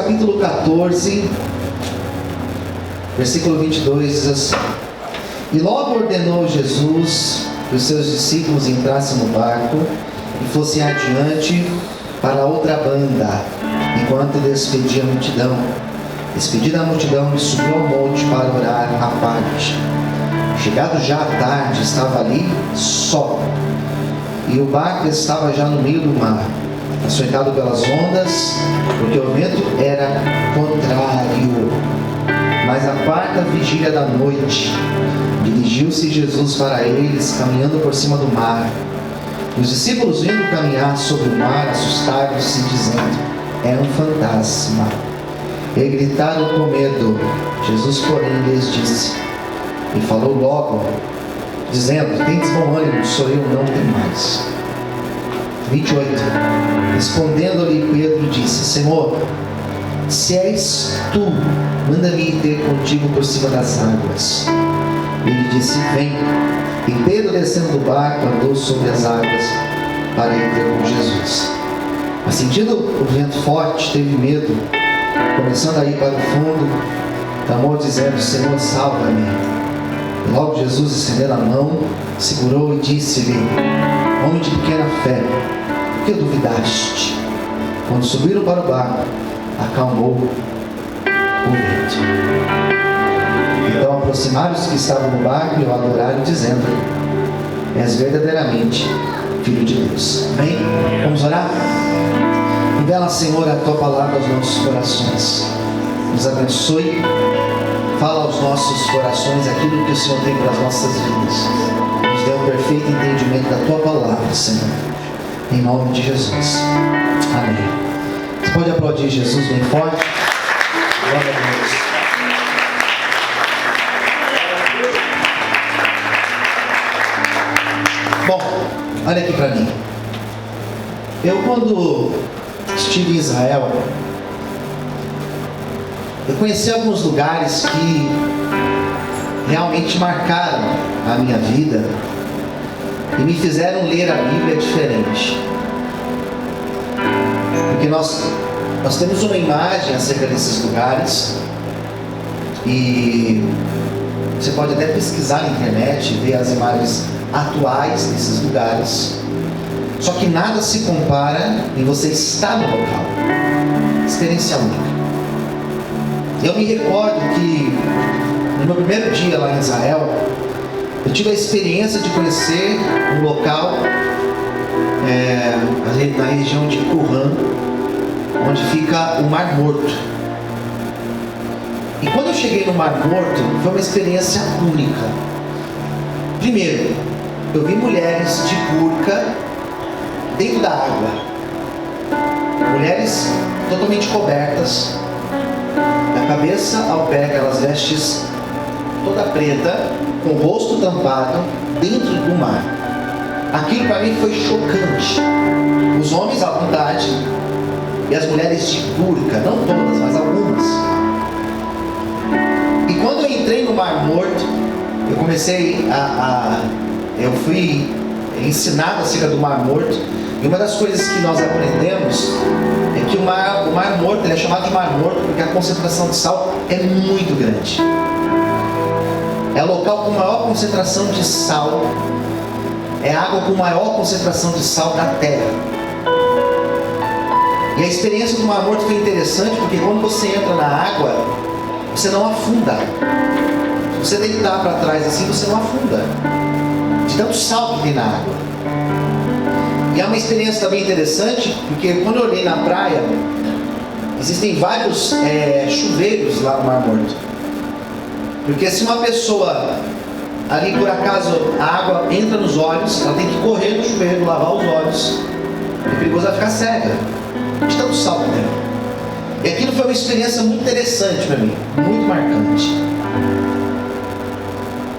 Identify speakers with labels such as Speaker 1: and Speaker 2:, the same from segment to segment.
Speaker 1: capítulo 14, versículo 22 diz assim: E logo ordenou Jesus que os seus discípulos entrassem no barco e fossem adiante para a outra banda, enquanto despedia a multidão. Despedida a multidão, ele subiu ao monte para orar à parte. Chegado já à tarde, estava ali só, e o barco estava já no meio do mar, açoitado pelas ondas, porque o vento era contrário. Mas à quarta vigília da noite, dirigiu-se Jesus para eles, caminhando por cima do mar. E os discípulos, vendo caminhar sobre o mar, assustaram-se, dizendo: É um fantasma. E gritaram com medo. Jesus, porém, lhes disse, e falou logo, dizendo: Tendes bom ânimo, sou eu, não temais. 28. Respondendo-lhe Pedro, disse: Senhor, se és tu, manda-me ir ter contigo por cima das águas. Ele disse: Vem. E Pedro, descendo do barco, andou sobre as águas para ir ter com Jesus. Mas sentindo o vento forte, teve medo, começando a ir para o fundo, clamou dizendo: Senhor, salva-me. E logo Jesus, estendendo a mão, segurou e disse-lhe: Homem de pequena fé, por que duvidaste? Quando subiram para o barco, acalmou o vento. Então aproximaram-se que estavam no barco e o adoraram, dizendo: És verdadeiramente Filho de Deus. Amém? Vamos orar? Revela, Senhor, a Tua palavra aos nossos corações. Nos abençoe. Fala aos nossos corações aquilo que o Senhor tem para as nossas vidas. Nos dê um perfeito entendimento da Tua palavra, Senhor. Em nome de Jesus. Amém. Você pode aplaudir Jesus bem forte? Glória a Deus. Bom, olha aqui para mim. Eu, quando estive em Israel, eu conheci alguns lugares que realmente marcaram a minha vida e me fizeram ler a Bíblia diferente. Porque nós temos uma imagem acerca desses lugares, e você pode até pesquisar na internet e ver as imagens atuais desses lugares. Só que nada se compara em você estar no local. Experiência única. Eu me recordo que no meu primeiro dia lá em Israel, eu tive a experiência de conhecer um local na região de Qumran, onde fica o Mar Morto. E quando eu cheguei no Mar Morto, foi uma experiência única. Primeiro, eu vi mulheres de burca dentro da água. Mulheres totalmente cobertas, da cabeça ao pé, aquelas vestes toda preta, com o rosto tampado, dentro do mar. Aquilo para mim foi chocante. Os homens à vontade e as mulheres de burca, não todas, mas algumas. E quando eu entrei no Mar Morto, eu comecei eu fui ensinado acerca do Mar Morto, e uma das coisas que nós aprendemos é que o mar Morto, ele é chamado de Mar Morto porque a concentração de sal é muito grande. É o local com maior concentração de sal, é a água com maior concentração de sal da terra. E a experiência do Mar Morto foi interessante porque quando você entra na água, você não afunda. Se você deitar para trás assim, você não afunda, de tanto sal que tem na água. E é uma experiência também interessante, porque quando eu olhei na praia, existem vários chuveiros lá no Mar Morto. Porque se uma pessoa ali por acaso a água entra nos olhos, ela tem que correr no chuveiro, lavar os olhos. É perigoso ela ficar cega, de tanto sal que tem. E aquilo foi uma experiência muito interessante para mim, muito marcante.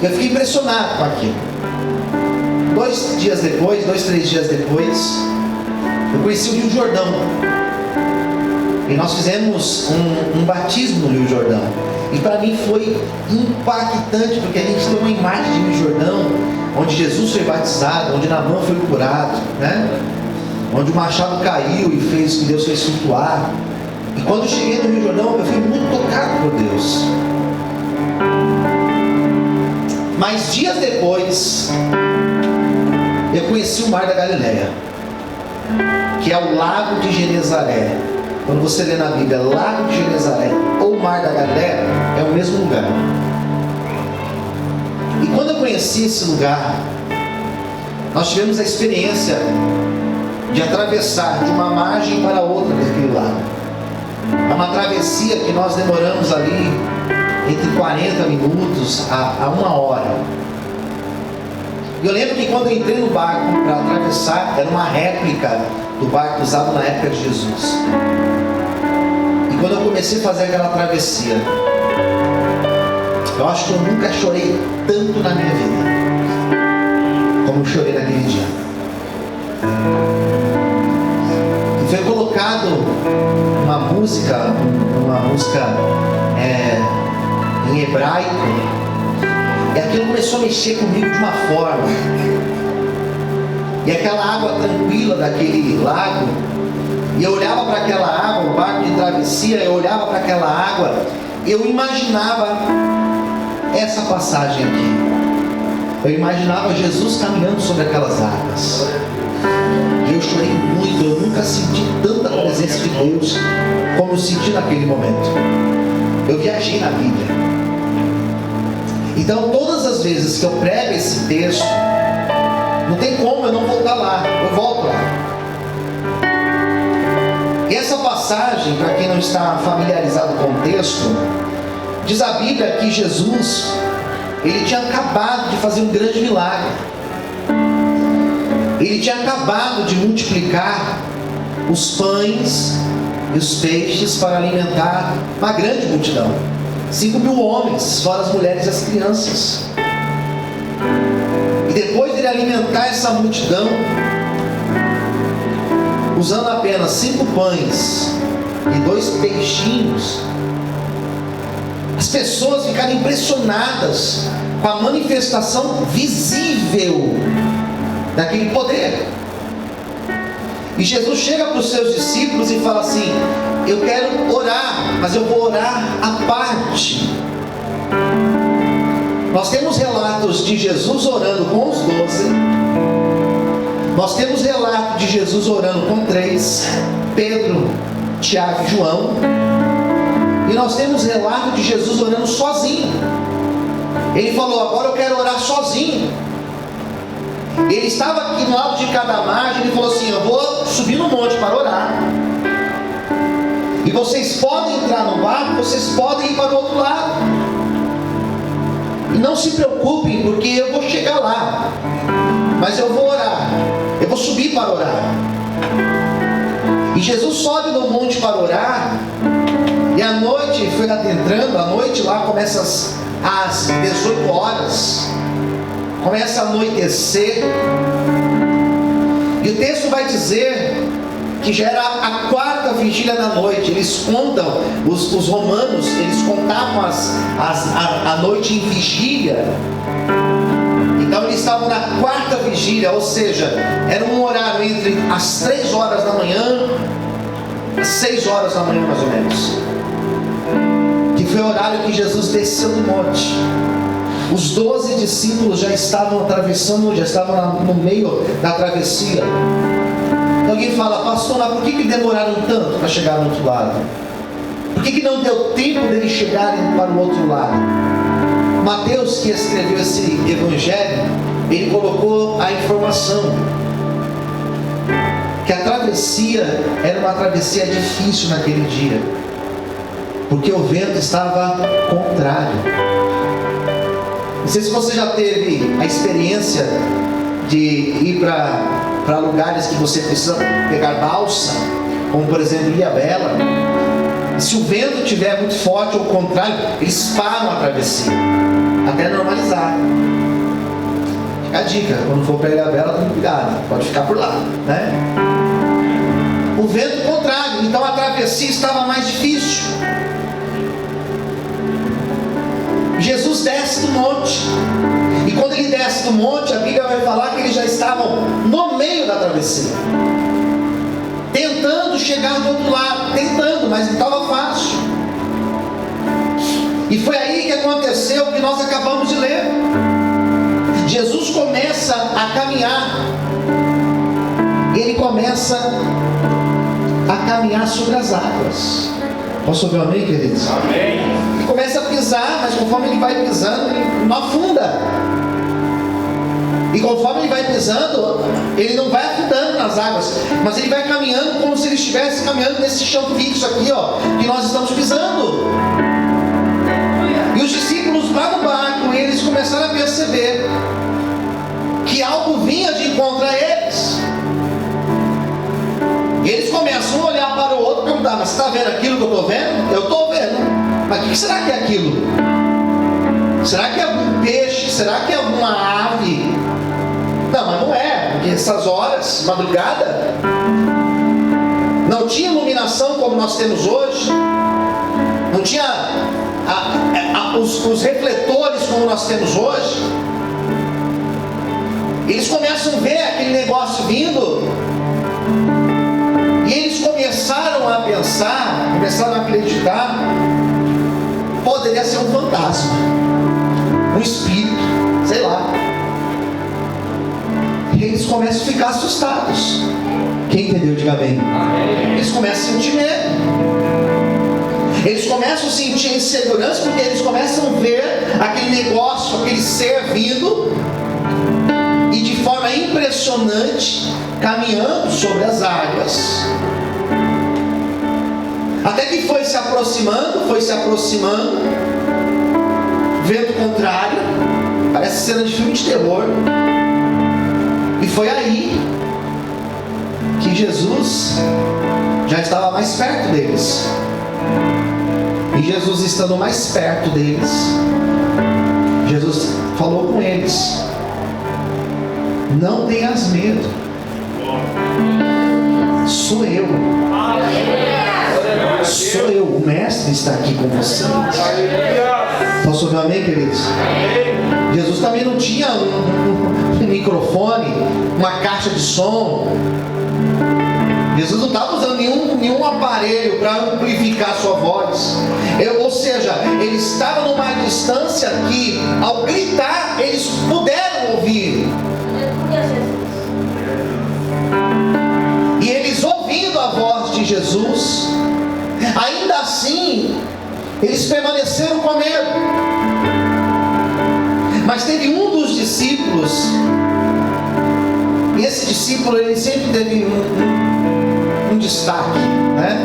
Speaker 1: Eu fiquei impressionado com aquilo. 2, 3 dias depois, eu conheci o Rio Jordão. E nós fizemos um batismo no Rio Jordão. E para mim foi impactante, porque a gente tem uma imagem de Rio Jordão, onde Jesus foi batizado, onde Naamã foi curado, né? Onde o machado caiu e fez que Deus fez flutuar. E quando eu cheguei no Rio Jordão, eu fui muito tocado por Deus. Mas dias depois, eu conheci o Mar da Galileia, que é o Lago de Genezaré. Quando você lê na Bíblia Lago de Genezaré ou Mar da Galileia, é o mesmo lugar. E quando eu conheci esse lugar, nós tivemos a experiência de atravessar de uma margem para outra daquele lago. É uma travessia que nós demoramos ali entre 40 minutos a 1 hora. E eu lembro que quando eu entrei no barco para atravessar, era uma réplica do barco usado na época de Jesus. E quando eu comecei a fazer aquela travessia, eu acho que eu nunca chorei tanto na minha vida como eu chorei naquele dia. E foi colocado uma música em hebraico, e aquilo começou a mexer comigo de uma forma. E aquela água tranquila daquele lago, e eu olhava para aquela água, o barco de travessia, eu olhava para aquela água, e eu imaginava essa passagem aqui. Eu imaginava Jesus caminhando sobre aquelas águas. E eu chorei muito, eu nunca senti tanta presença de Deus como eu senti naquele momento. Eu viajei na Bíblia. Então todas as vezes que eu prego esse texto, não tem como eu não voltar lá, eu volto lá. E essa passagem, para quem não está familiarizado com o texto, diz a Bíblia que Jesus, ele tinha acabado de fazer um grande milagre. Ele tinha acabado de multiplicar os pães e os peixes para alimentar uma grande multidão. 5.000 homens, fora as mulheres e as crianças. E depois de ele alimentar essa multidão, usando apenas 5 pães e 2 peixinhos, as pessoas ficaram impressionadas com a manifestação visível daquele poder. E Jesus chega para os seus discípulos e fala assim: eu quero orar, mas eu vou orar à parte. Nós temos relatos de Jesus orando com os 12. Nós temos relato de Jesus orando com 3, Pedro, Tiago e João. E nós temos relato de Jesus orando sozinho. Ele falou: agora eu quero orar sozinho. Ele estava aqui no alto de cada margem. Ele falou assim: eu vou subir no monte para orar, e vocês podem entrar no barco, vocês podem ir para o outro lado, e não se preocupem, porque eu vou chegar lá, mas eu vou orar, eu vou subir para orar. E Jesus sobe no monte para orar. E a noite foi adentrando. A noite lá começa às 18 horas, começa a anoitecer. E o texto vai dizer que já era a 4ª vigília da noite. Eles contam, os romanos, eles contavam a noite em vigília. Então eles estavam na 4ª vigília, ou seja, era um horário entre as 3 horas da manhã, às 6 horas da manhã mais ou menos, que foi o horário que Jesus desceu do monte. Os 12 discípulos já estavam atravessando, já estavam no meio da travessia. Alguém fala: pastor, mas por que demoraram tanto para chegar do outro lado? Por que não deu tempo deles chegarem para o outro lado? Mateus, que escreveu esse evangelho, ele colocou a informação que a travessia era uma travessia difícil naquele dia, porque o vento estava contrário. Não sei se você já teve a experiência de ir para lugares que você precisa pegar balsa, como por exemplo Ilhabela. E se o vento estiver muito forte ou contrário, eles param a travessia até normalizar. Fica a dica: quando for para Ilhabela, tome cuidado, pode ficar por lá, né? O vento contrário, então a travessia estava mais difícil. Jesus desce do monte, e quando ele desce do monte, a Bíblia vai falar que eles já estavam no meio da travessia. tentando chegar do outro lado, tentando, mas não estava fácil. E foi aí que aconteceu o que nós acabamos de ler. Jesus começa a caminhar. Ele começa a caminhar sobre as águas. Posso ouvir um amém, queridos?
Speaker 2: Amém.
Speaker 1: Ele começa a pisar, mas conforme ele vai pisando, ele não afunda. E conforme ele vai pisando, ele não vai afundando nas águas, mas ele vai caminhando como se ele estivesse caminhando nesse chão fixo aqui, ó, que nós estamos pisando. E os discípulos lá no barco, eles começaram a perceber que algo vinha de encontro a eles. E eles começam a olhar para o outro e perguntar: mas você está vendo aquilo que eu estou vendo? Eu estou vendo. Mas o que será que é aquilo? Será que é algum peixe? Será que é alguma ave? Não, mas não é, porque essas horas, madrugada, não tinha iluminação como nós temos hoje, não tinha os refletores como nós temos hoje. Eles começam a ver aquele negócio vindo, e eles começaram a pensar, começaram a acreditar, poderia ser um fantasma, um espírito, sei lá. E eles começam a ficar assustados. Quem entendeu, diga bem. Eles começam a sentir medo. Eles começam a sentir insegurança, porque eles começam a ver aquele negócio, aquele ser vindo, e de forma impressionante, caminhando sobre as águas. Até que foi se aproximando, vento contrário, parece cena de filme de terror. E foi aí que Jesus já estava mais perto deles. E Jesus estando mais perto deles, Jesus falou com eles: não tenhas medo, sou eu. Sou eu, o Mestre está aqui com vocês. Posso ouvir um amém, queridos? Jesus também não tinha um microfone, uma caixa de som. Jesus não estava usando nenhum aparelho para amplificar a sua voz. Ou seja, ele estava numa distância que, ao gritar, eles puderam ouvir. E eles, ouvindo a voz de Jesus, ainda assim, eles permaneceram com medo. Mas teve um dos discípulos, e esse discípulo, ele sempre teve um destaque, né?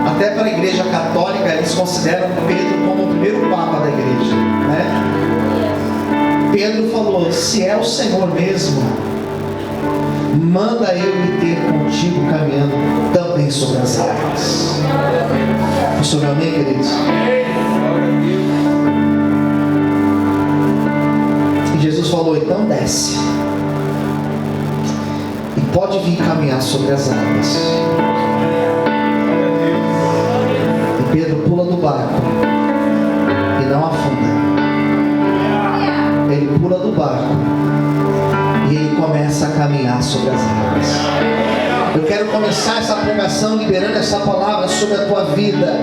Speaker 1: Até para a igreja católica, eles consideram Pedro como o primeiro papa da igreja, né? Pedro falou: se é o Senhor mesmo, manda eu me ter contigo caminhando também sobre as águas. Sobre amém, queridos? E Jesus falou: então desce, e pode vir caminhar sobre as águas. E Pedro pula do barco e não afunda. Ele pula do barco e ele começa a caminhar sobre as águas. Eu quero começar essa pregação liberando essa palavra sobre a tua vida.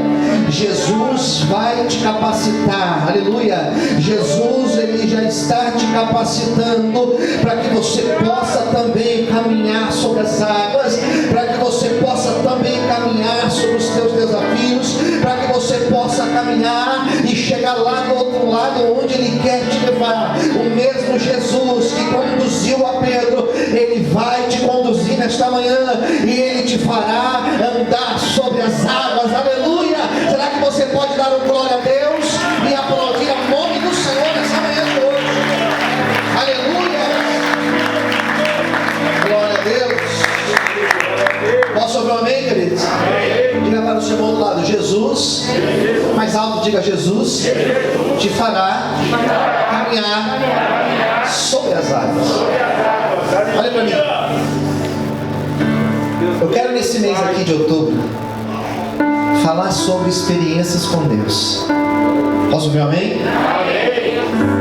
Speaker 1: Jesus vai te capacitar, aleluia. Jesus, ele já está te capacitando para que você possa também caminhar sobre as águas, para que você possa também caminhar sobre os teus desafios, para que você possa caminhar e chegar lá do outro lado onde ele quer te levar. O mesmo Jesus que conduziu a Pedro, ele vai te conduzir nesta manhã, e ele te fará andar sobre as águas. Aleluia. Será que você pode dar um glória a Deus e aplaudir o nome do Senhor nessa manhã de hoje? Aleluia. Glória a Deus. Posso ouvir um amém, queridos? Diga para o seu irmão do lado: Jesus, mais alto, diga: Jesus te fará caminhar sobre as águas. Olha para mim. Eu quero nesse mês aqui de outubro falar sobre experiências com Deus. Posso ouvir um amém?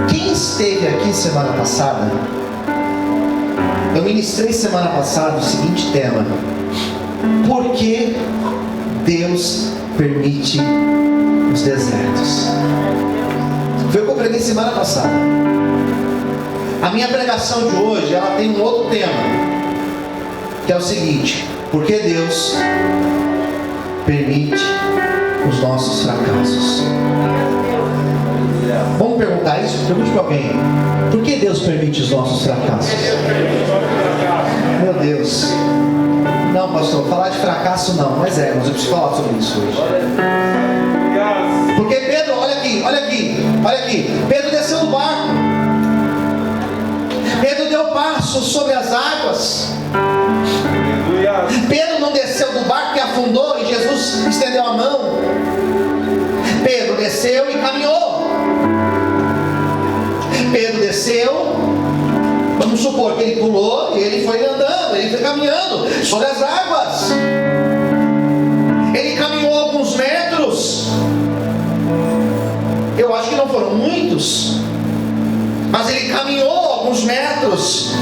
Speaker 1: Quem esteve aqui semana passada, eu ministrei semana passada o seguinte tema: por que Deus permite os desertos. Foi o que eu preguei semana passada. A minha pregação de hoje, ela tem um outro tema, que é o seguinte: por que Deus permite os nossos fracassos? Vamos perguntar isso? Pergunte para alguém: por que Deus permite os nossos fracassos? Meu Deus. Não, pastor, falar de fracasso não, mas mas eu preciso falar sobre isso hoje. Porque Pedro, olha aqui, Pedro desceu do barco. Pedro deu passo sobre as águas. Pedro não desceu do barco que afundou e Jesus estendeu a mão. Pedro desceu e caminhou. Pedro desceu, vamos supor que ele pulou e ele foi andando, ele foi caminhando sobre as águas. Ele caminhou alguns metros. Eu acho que não foram muitos, mas ele caminhou alguns metros.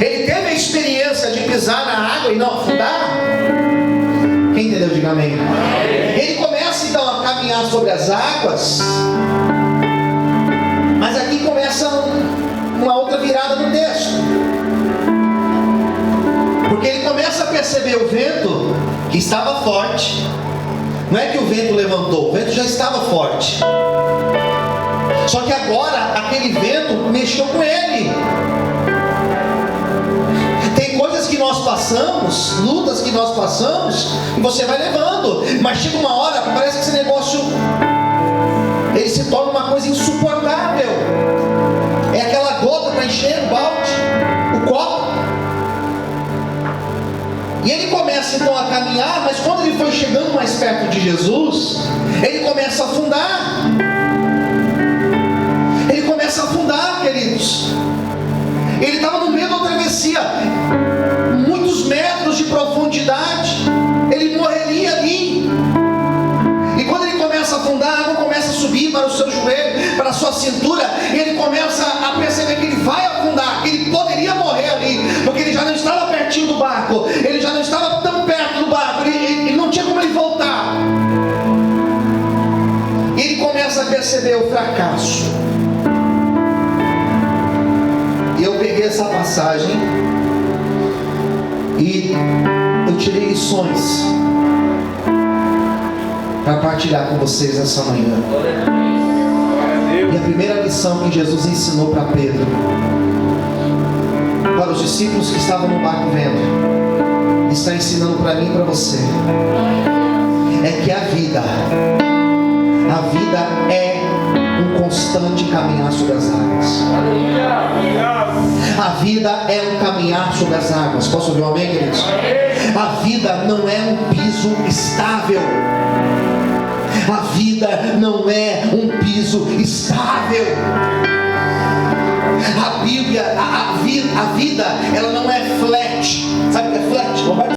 Speaker 1: Ele teve a experiência de pisar na água e não afundar. Quem entendeu, diga amém. Ele começa então a caminhar sobre as águas. Mas aqui começa uma outra virada no texto, porque ele começa a perceber o vento que estava forte. Não é que o vento levantou, o vento já estava forte, só que agora aquele vento mexeu com ele. Tem coisas que nós passamos, lutas que nós passamos, e você vai levando, mas chega uma hora, parece que esse negócio ele se torna uma coisa insuportável. É aquela gota para encher o balde, o copo. E ele começa então a caminhar, mas quando ele foi chegando mais perto de Jesus, ele começa a afundar. Ele começa a afundar, queridos. Ele estava no meio da travessia, muitos metros de profundidade. Ele morreria ali. E quando ele começa a afundar, a água começa a subir para o seu joelho, para a sua cintura, e ele começa a perceber que ele vai afundar, que ele poderia morrer ali, porque ele já não estava pertinho do barco, ele já não estava tão perto do barco, ele não tinha como ele voltar. E ele começa a perceber o fracasso. E eu peguei essa passagem e eu tirei lições para partilhar com vocês essa manhã. E a primeira lição que Jesus ensinou para Pedro, para os discípulos que estavam no barco vendo, está ensinando para mim e para você, é que a vida é um constante caminhar sobre as águas. A vida é um caminhar sobre as águas. Posso ouvir um amém, queridos? A vida não é um piso estável. A vida não é um piso estável. A Bíblia, a vida, ela não é flat. Sabe o que é flat?